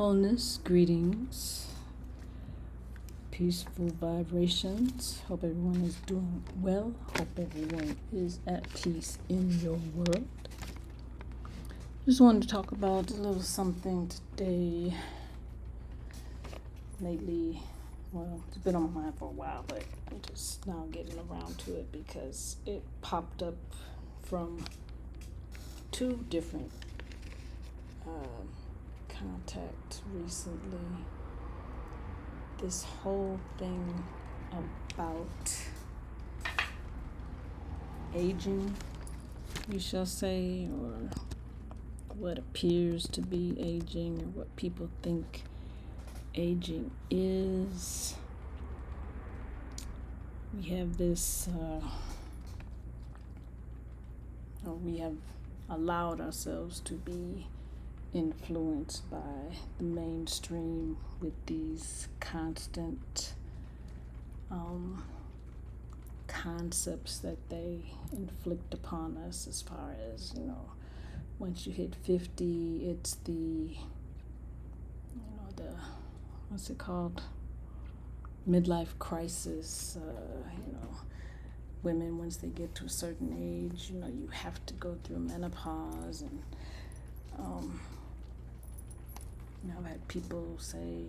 Wholeness, greetings, peaceful vibrations. Hope everyone is doing well. Hope everyone is at peace in your world. Just wanted to talk about a little something today. Lately, well, it's been on my mind for a while, but I'm just now getting around to it because it popped up from two different contact recently. This whole thing about aging, you shall say, or what appears to be aging, or what people think aging is. We have this, or we have allowed ourselves to be influenced by the mainstream with these constant concepts that they inflict upon us, as far as, once you hit 50, it's the what's it called, midlife crisis. Women, once they get to a certain age, you have to go through menopause, and I've had people say,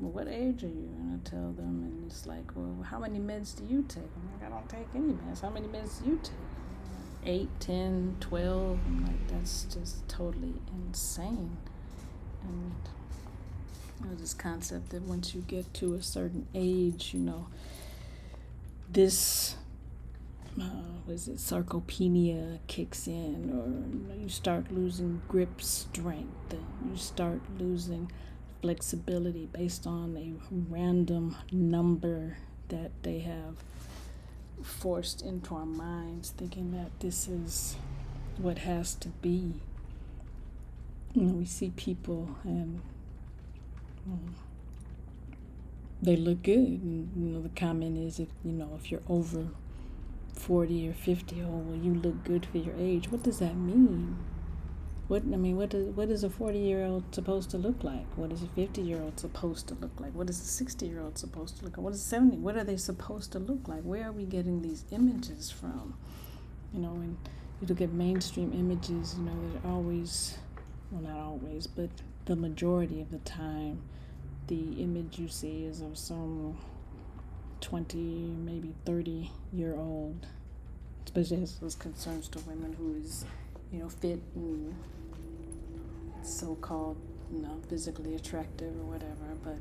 well, what age are you? And I tell them, and it's like, well, how many meds do you take? I'm like, I don't take any meds. How many meds do you take? 8, 10, 12. I'm like, that's just totally insane. And this concept that once you get to a certain age, this sarcopenia kicks in, or you start losing grip strength, and you start losing flexibility based on a random number that they have forced into our minds, thinking that this is what has to be. We see people and they look good, and the comment is, if you're over 40 or 50, oh, well, you look good for your age. What does that mean? What is a 40-year-old supposed to look like? What is a 50-year-old supposed to look like? What is a 60-year-old supposed to look like? What is 70? What are they supposed to look like? Where are we getting these images from? When you look at mainstream images, they're always, well, not always, but the majority of the time, the image you see is of some 20, maybe 30-year-old, especially as it concerns to women, who is, fit and so-called, physically attractive or whatever. But,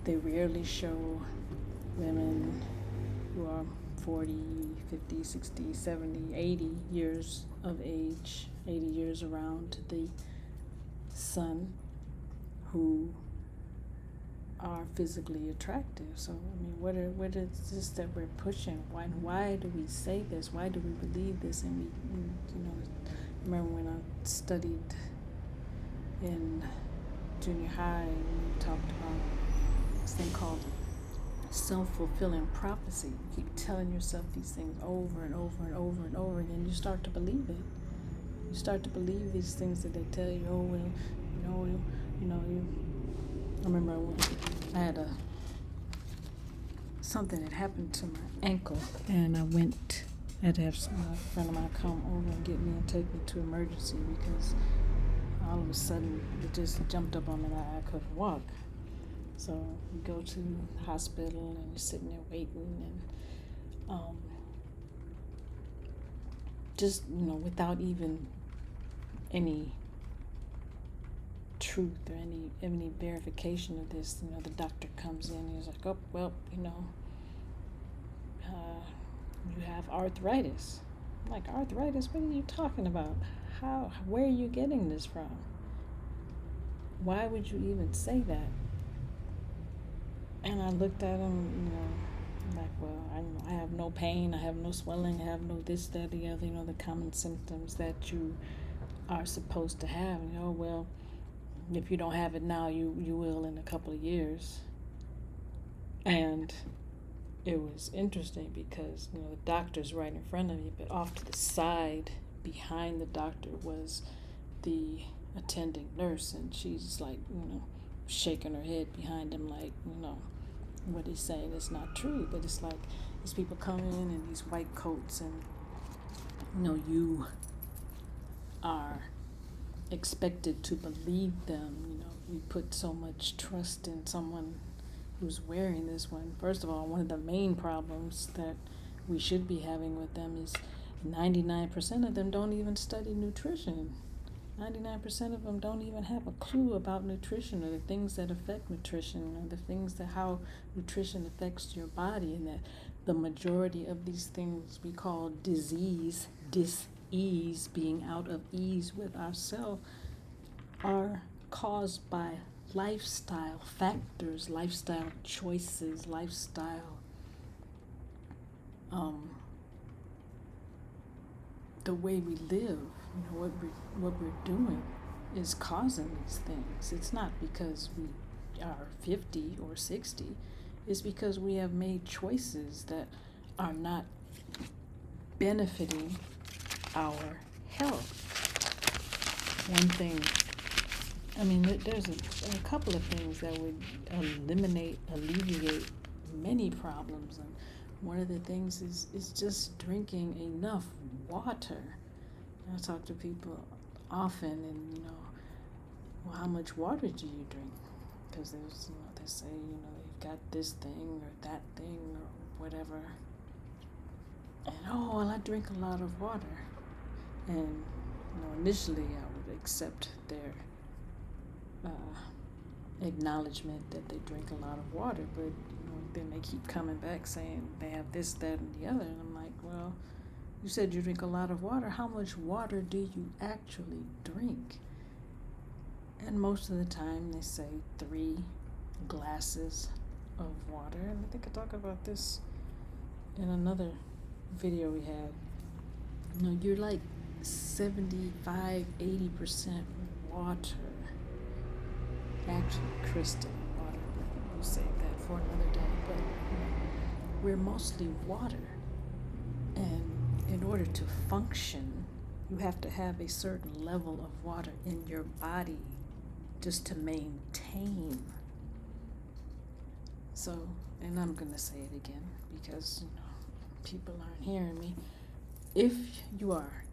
they rarely show women who are 40, 50, 60, 70, 80 years of age, 80 years around the sun, who are physically attractive. So, what is this that we're pushing? Why do we say this? Why do we believe this? And we, remember when I studied in junior high, and we talked about this thing called self-fulfilling prophecy. You keep telling yourself these things over and over and over and over again. You start to believe it. You start to believe these things that they tell you. Oh, well, I remember I had something that happened to my ankle, and I had to have a friend of mine come over and get me and take me to emergency, because all of a sudden it just jumped up on me that I couldn't walk. So you go to the hospital, and you're sitting there waiting, and just, without even any truth or any verification of this, the doctor comes in, and he's like, oh, well, you have arthritis. I'm like, arthritis? What are you talking about? Where are you getting this from? Why would you even say that? And I looked at him, like, well, I have no pain, I have no swelling, I have no this, that, the other, the common symptoms that you are supposed to have. Well, if you don't have it now, you will in a couple of years. And it was interesting because, the doctor's right in front of you, but off to the side behind the doctor was the attending nurse, and she's like, shaking her head behind him, like, what he's saying is not true. But it's like these people come in these white coats, and you are expected to believe them. We put so much trust in someone who's wearing this one. First of all, one of the main problems that we should be having with them is 99% of them don't even study nutrition. 99% of them don't even have a clue about nutrition, or the things that affect nutrition, or the things that how nutrition affects your body, and that the majority of these things we call disease, dis-ease, being out of ease with ourselves, are caused by lifestyle factors, lifestyle choices, lifestyle the way we live. What we're doing is causing these things. It's not because we are 50 or 60. It's because we have made choices that are not benefiting our health. One thing, there's a couple of things that would alleviate many problems. And one of the things is just drinking enough water. I talk to people often, and well, how much water do you drink? Because there's, they say, they've got this thing or that thing or whatever. And I drink a lot of water. And initially I would accept their acknowledgement that they drink a lot of water, but then they keep coming back saying they have this, that, and the other, and I'm like, well, you said you drink a lot of water. How much water do you actually drink? And most of the time they say 3 glasses of water. And I think I talked about this in another video we had. You're like 75, 80% water. Actually, crystal water, but we'll save that for another day. But we're mostly water. And in order to function, you have to have a certain level of water in your body just to maintain. So, and I'm going to say it again because people aren't hearing me. If you are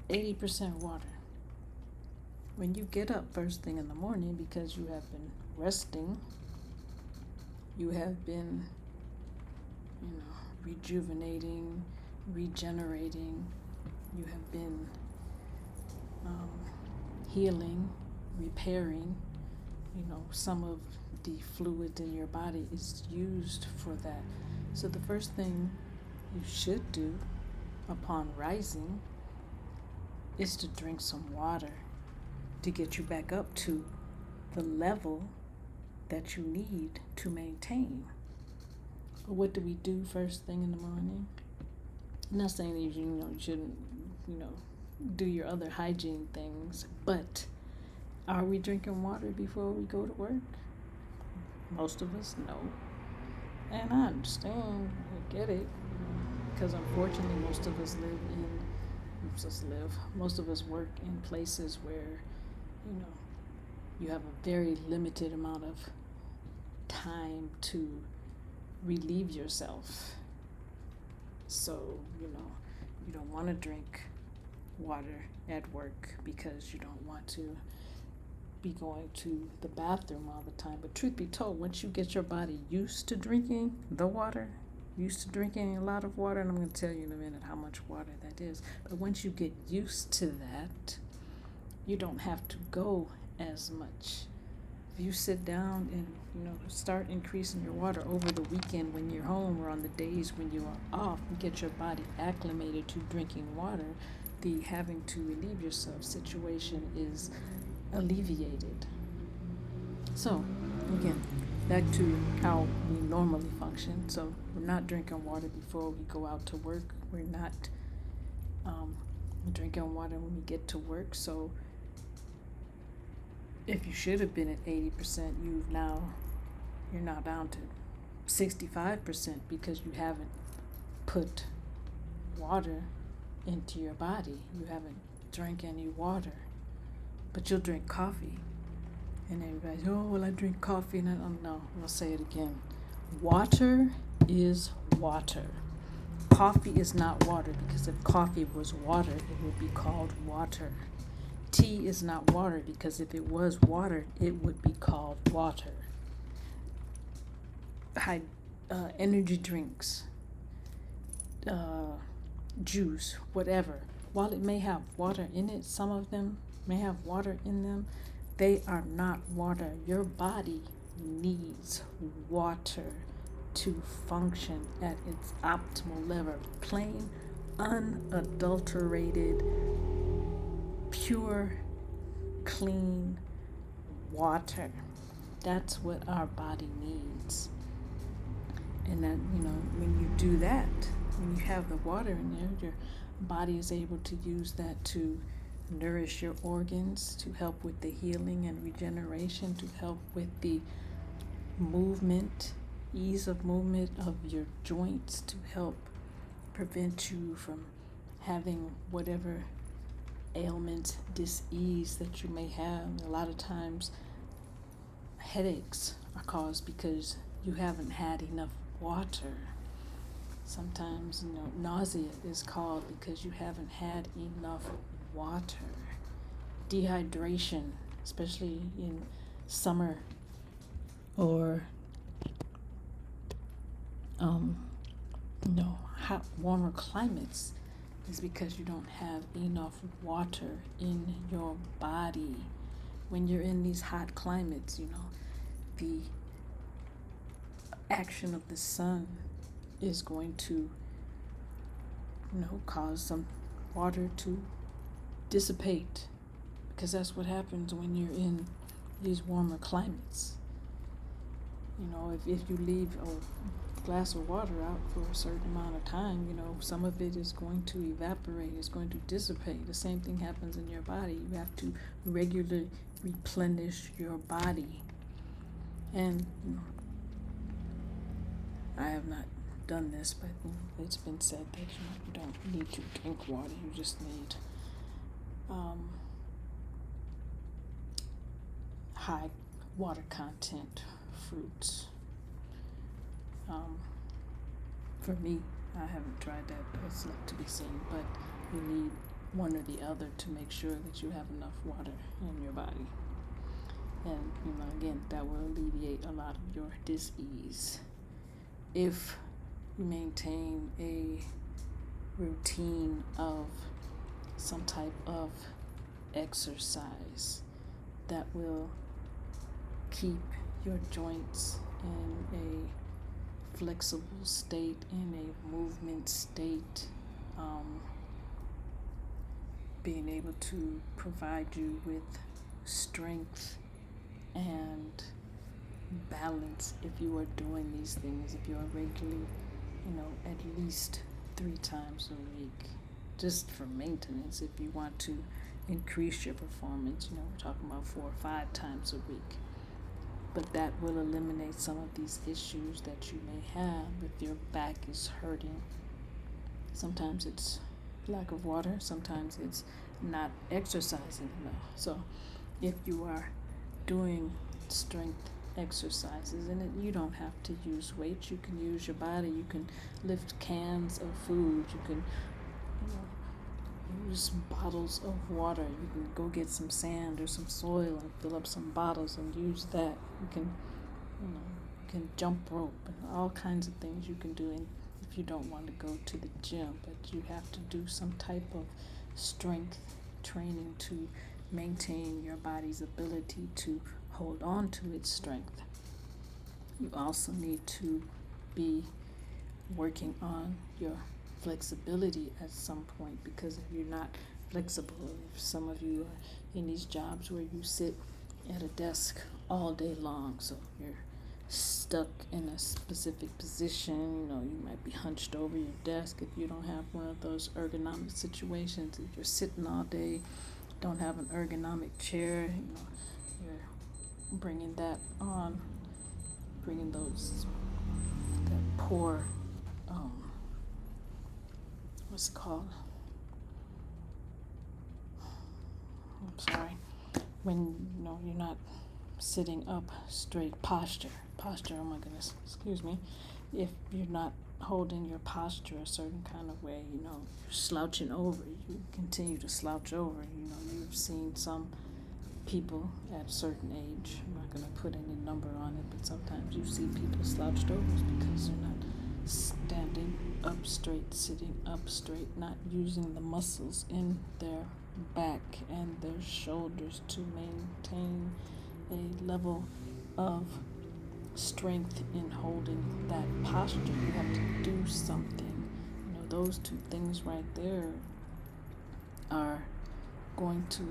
80% water, when you get up first thing in the morning, because you have been resting, you have been, rejuvenating, regenerating, you have been healing, repairing, some of the fluid in your body is used for that. So the first thing you should do upon rising is to drink some water to get you back up to the level that you need to maintain. What do we do first thing in the morning? I'm not saying that you shouldn't, do your other hygiene things, but are we drinking water before we go to work? Most of us, no. And I understand, I get it, because unfortunately most of us most of us work in places where, you have a very limited amount of time to relieve yourself. So, you don't want to drink water at work because you don't want to be going to the bathroom all the time. But truth be told, once you get your body used to drinking the water, used to drinking a lot of water, and I'm going to tell you in a minute how much water that is, but once you get used to that, you don't have to go as much. If you sit down and start increasing your water over the weekend when you're home, or on the days when you are off, and get your body acclimated to drinking water, the having to relieve yourself situation is alleviated. So again, back to how we normally function. So we're not drinking water before we go out to work. We're not drinking water when we get to work. So if you should have been at 80%, you're now down to 65% because you haven't put water into your body. You haven't drank any water. but you'll drink coffee. And everybody's, oh, well, I drink coffee. And I don't know. I'll say it again. Water is water. Coffee is not water, because if coffee was water, it would be called water. Tea is not water, because if it was water, it would be called water. Energy drinks, juice, whatever, while it may have water in it, some of them may have water in them, they are not water. Your body needs water to function at its optimal level. Plain, unadulterated, pure, clean water. That's what our body needs. And that, when you do that, when you have the water in there, your body is able to use that to nourish your organs, to help with the healing and regeneration, to help with the movement, ease of movement of your joints, to help prevent you from having whatever ailment, dis-ease that you may have. A lot of times headaches are caused because you haven't had enough water. Sometimes, nausea is caused because you haven't had enough water. Dehydration, especially in summer or hot, warmer climates, is because you don't have enough water in your body. When you're in these hot climates, the action of the sun is going to, cause some water to dissipate, because that's what happens when you're in these warmer climates. If you leave a glass of water out for a certain amount of time, some of it is going to evaporate, it's going to dissipate. The same thing happens in your body. You have to regularly replenish your body. And I have not done this, but it's been said that you don't need to drink water, you just need high water content fruits. For me, I haven't tried that, but it's left to be seen, but you need one or the other to make sure that you have enough water in your body. And, again, that will alleviate a lot of your dis-ease. If you maintain a routine of some type of exercise that will keep your joints in a flexible state, in a movement state, being able to provide you with strength and balance if you are doing these things, if you are regularly, at least 3 times a week, just for maintenance. If you want to increase your performance, we're talking about 4 or 5 times a week. But that will eliminate some of these issues that you may have if your back is hurting. Sometimes it's lack of water, sometimes it's not exercising enough. So if you are doing strength exercises, and you don't have to use weights, you can use your body, you can lift cans of food, you can use bottles of water, you can go get some sand or some soil and fill up some bottles and use that. You can jump rope and all kinds of things you can do. And if you don't want to go to the gym, but you have to do some type of strength training to maintain your body's ability to hold on to its strength. You also need to be working on your flexibility at some point, because if you're not flexible, if some of you are in these jobs where you sit at a desk all day long, so you're stuck in a specific position, you might be hunched over your desk if you don't have one of those ergonomic situations. If you're sitting all day, don't have an ergonomic chair, you're bringing that on, bringing that poor, what's it called? I'm sorry. when you're not sitting up straight. Posture, oh my goodness, excuse me. If you're not holding your posture a certain kind of way, you're slouching over, you continue to slouch over. You've seen some people at a certain age, I'm not going to put any number on it, but sometimes you see people slouched over because they're not standing up straight, sitting up straight, not using the muscles in their back and their shoulders to maintain a level of strength in holding that posture. You have to do something. Those two things right there are going to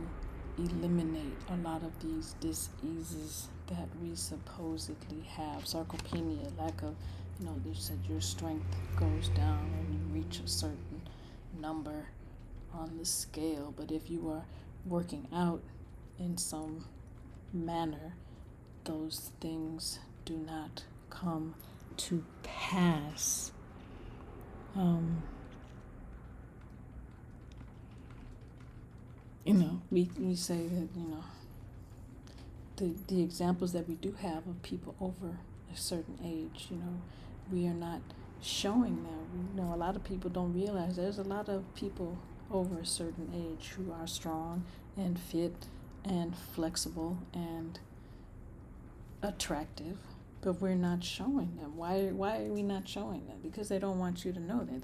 eliminate a lot of these diseases that we supposedly have. Sarcopenia, lack of, they said your strength goes down when you reach a certain number on the scale. But if you are working out in some manner, those things do not come to pass. We say that, the examples that we do have of people over a certain age, we are not showing that. A lot of people don't realize there's a lot of people over a certain age who are strong and fit and flexible and attractive, but we're not showing them. Why are we not showing them? Because they don't want you to know that.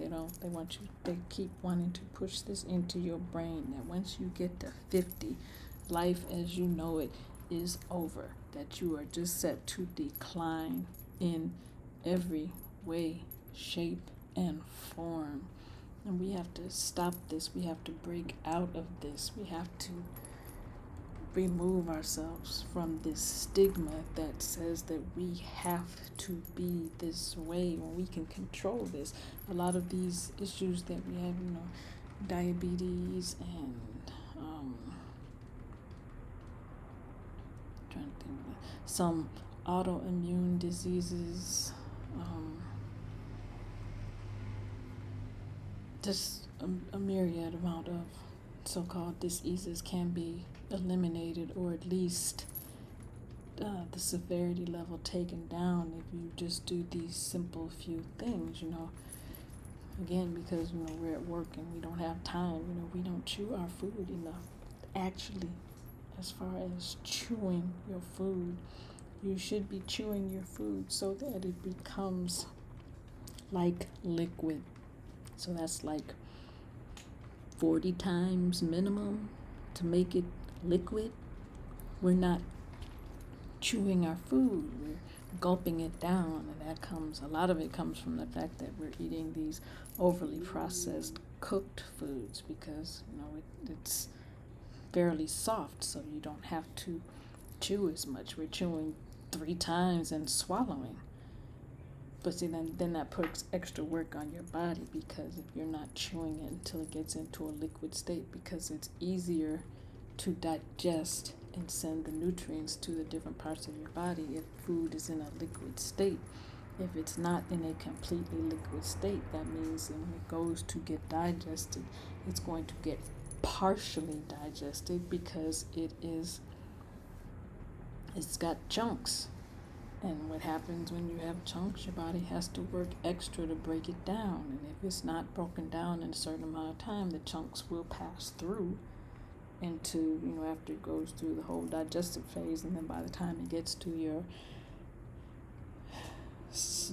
They keep wanting to push this into your brain that once you get to 50, life as you know it is over, that you are just set to decline in every way, shape, and form. And we have to stop this. We have to break out of this. We have to remove ourselves from this stigma that says that we have to be this way when we can control this. A lot of these issues that we have, diabetes and trying to think of some autoimmune diseases, just a myriad amount of so-called diseases can be eliminated, or at least the severity level taken down if you just do these simple few things. Again, because we're at work and we don't have time, we don't chew our food enough. Actually, as far as chewing your food, you should be chewing your food so that it becomes like liquid. So that's like 40 times minimum to make it liquid. We're not chewing our food, we're gulping it down, and a lot of it comes from the fact that we're eating these overly processed cooked foods, because it's fairly soft, so you don't have to chew as much. We're chewing 3 times and swallowing. But see, then that puts extra work on your body, because if you're not chewing it until it gets into a liquid state, because it's easier to digest and send the nutrients to the different parts of your body if food is in a liquid state. If it's not in a completely liquid state, that means when it goes to get digested, it's going to get partially digested, because it's got chunks. And what happens when you have chunks, your body has to work extra to break it down. And if it's not broken down in a certain amount of time, the chunks will pass through into, after it goes through the whole digestive phase. And then by the time it gets to your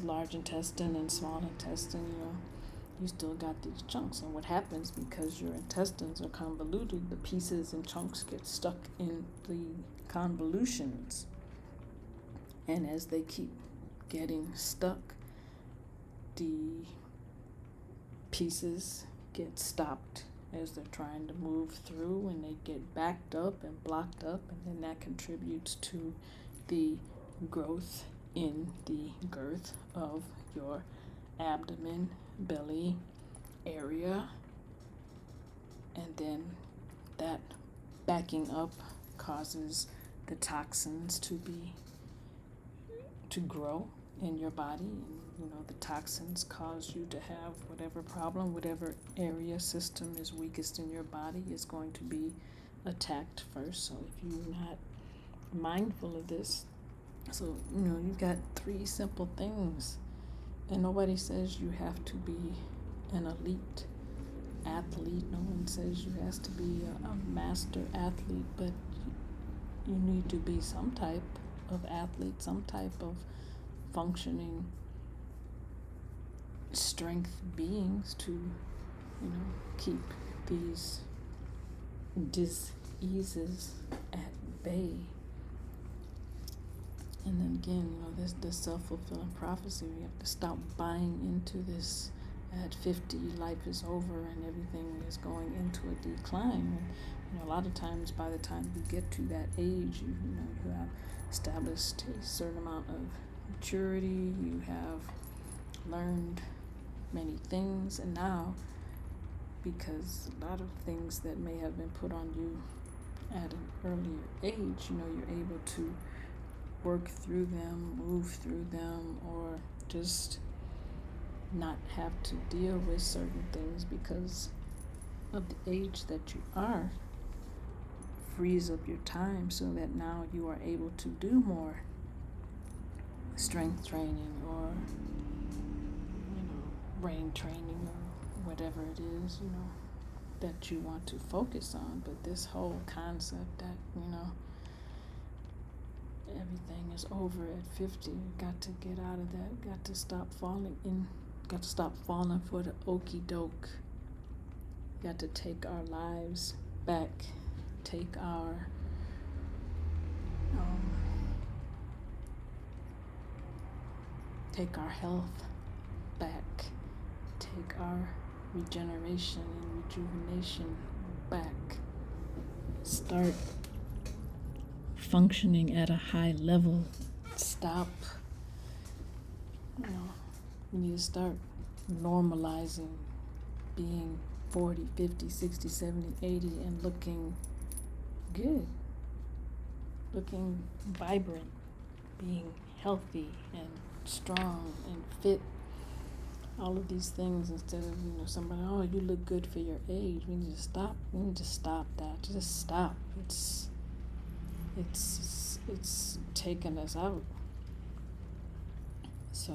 large intestine and small intestine, you still got these chunks. And what happens, because your intestines are convoluted, the pieces and chunks get stuck in the convolutions. And as they keep getting stuck, the pieces get stopped as they're trying to move through, and they get backed up and blocked up, and then that contributes to the growth in the girth of your abdomen, belly area. And then that backing up causes the toxins to grow in your body. And the toxins cause you to have whatever problem, whatever area system is weakest in your body is going to be attacked first. So if you're not mindful of this, so you've got 3 simple things, and nobody says you have to be an elite athlete. No one says you has to be a master athlete, but you need to be some type of athlete, some type of functioning strength beings to keep these diseases at bay. And then again, this the self-fulfilling prophecy. We have to stop buying into this. At 50, life is over and everything is going into a decline. And, a lot of times, by the time you get to that age, you have established a certain amount of maturity. You have learned many things, and now, because a lot of things that may have been put on you at an earlier age, you're able to work through them, move through them, or just not have to deal with certain things because of the age that you are. Frees up your time so that now you are able to do more strength training or brain training or whatever it is that you want to focus on. But this whole concept that everything is over at 50, you got to get out of that, got to stop falling for the okie doke. Got to take our lives back, take our health back, take our regeneration and rejuvenation back, start functioning at a high level, stop, we need to start normalizing being 40, 50, 60, 70, 80 and looking good, looking vibrant, being healthy and strong and fit. All of these things, instead of somebody, oh, you look good for your age. We need to stop. We need to stop that. Just stop. It's taking us out. So,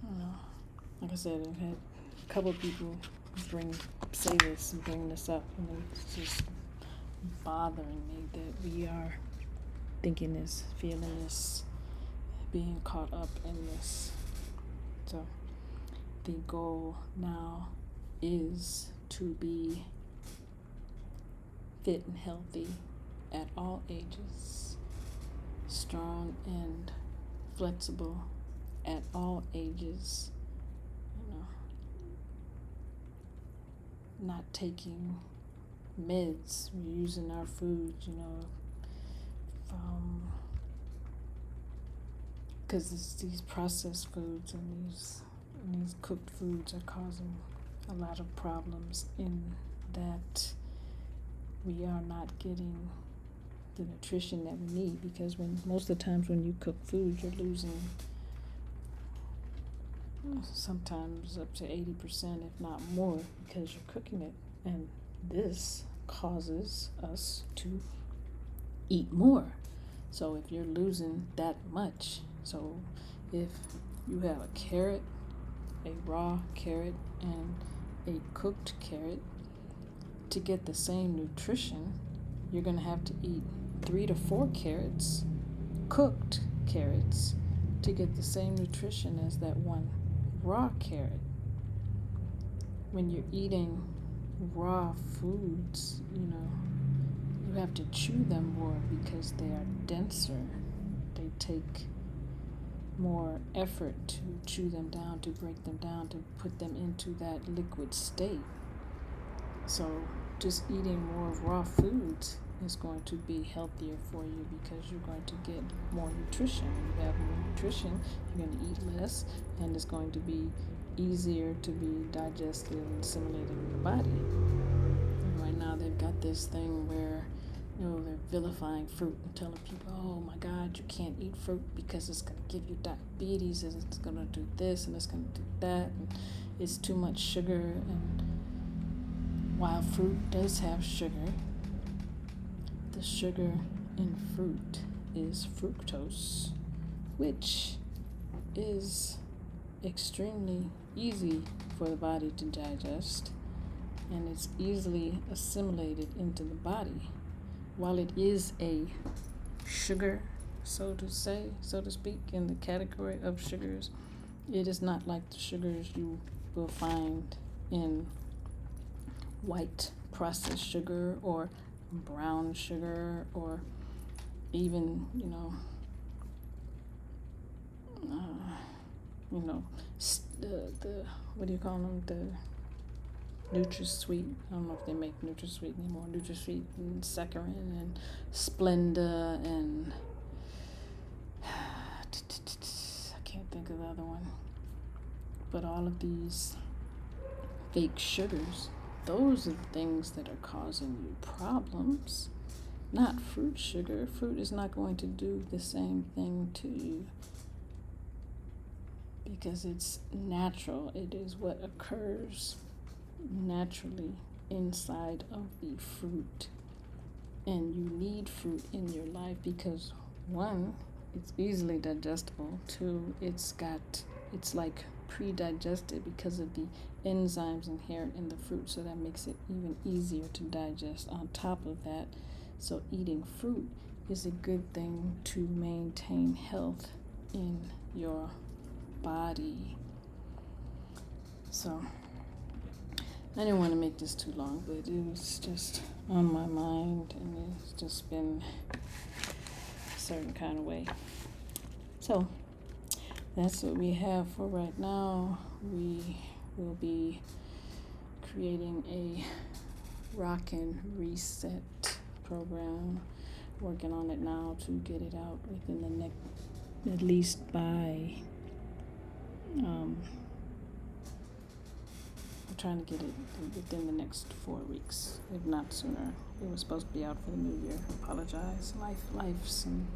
I don't know. Like I said, I've had a couple of people bring this up, and it's just bothering me that we are thinking this, feeling this, being caught up in this. So the goal now is to be fit and healthy at all ages, strong and flexible at all ages, not taking meds. We're using our food, because these processed foods and these cooked foods are causing a lot of problems in that we are not getting the nutrition that we need, because most of the times when you cook food, you're losing sometimes up to 80%, if not more, because you're cooking it, and this causes us to eat more. So if you're losing that much, so if you have a carrot, a raw carrot, and a cooked carrot, to get the same nutrition, you're going to have to eat 3 to 4 carrots, cooked carrots, to get the same nutrition as that one raw carrot. When you're eating raw foods, you have to chew them more because they are denser. They take more effort to chew them down, to break them down, to put them into that liquid state. So just eating more raw foods is going to be healthier for you, because you're going to get more nutrition. When you have more nutrition, you're going to eat less, and it's going to be easier to be digested and assimilated in your body. And right now they've got this thing where they're vilifying fruit and telling people, oh my God, you can't eat fruit because it's going to give you diabetes, and it's going to do this and it's going to do that, and it's too much sugar. And while fruit does have sugar, the sugar in fruit is fructose, which is extremely easy for the body to digest, and it's easily assimilated into the body. While it is a sugar, so to speak, in the category of sugars, it is not like the sugars you will find in white processed sugar or brown sugar, or even, the what do you call them? The NutraSweet. I don't know if they make NutraSweet anymore. NutraSweet and Saccharin and Splenda and I can't think of the other one. But all of these fake sugars, those are the things that are causing you problems, not fruit sugar. Fruit is not going to do the same thing to you because it's natural. It is what occurs naturally inside of the fruit. And you need fruit in your life because, one, it's easily digestible. Two, it's like pre-digested because of the enzymes inherent in the fruit, so that makes it even easier to digest. On top of that, so eating fruit is a good thing to maintain health in your body. So I didn't want to make this too long, but it was just on my mind, and it's just been a certain kind of way. So that's what we have for right now. We will be creating a rock and reset program, working on it now to get it out within the next, at least by I'm trying to get it within the next 4 weeks, if not sooner. It was supposed to be out for the new year. Apologize. Life's, and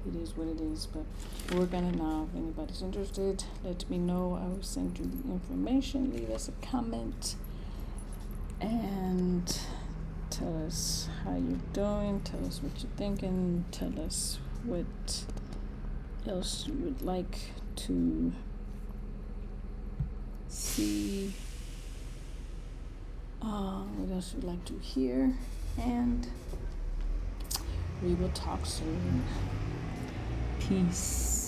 it is what it is, but we're working on it now. If anybody's interested, let me know. I will send you the information. Leave us a comment and tell us how you're doing. Tell us what you're thinking. Tell us what else you would like to see. What else you'd like to hear. And we will talk soon. Peace.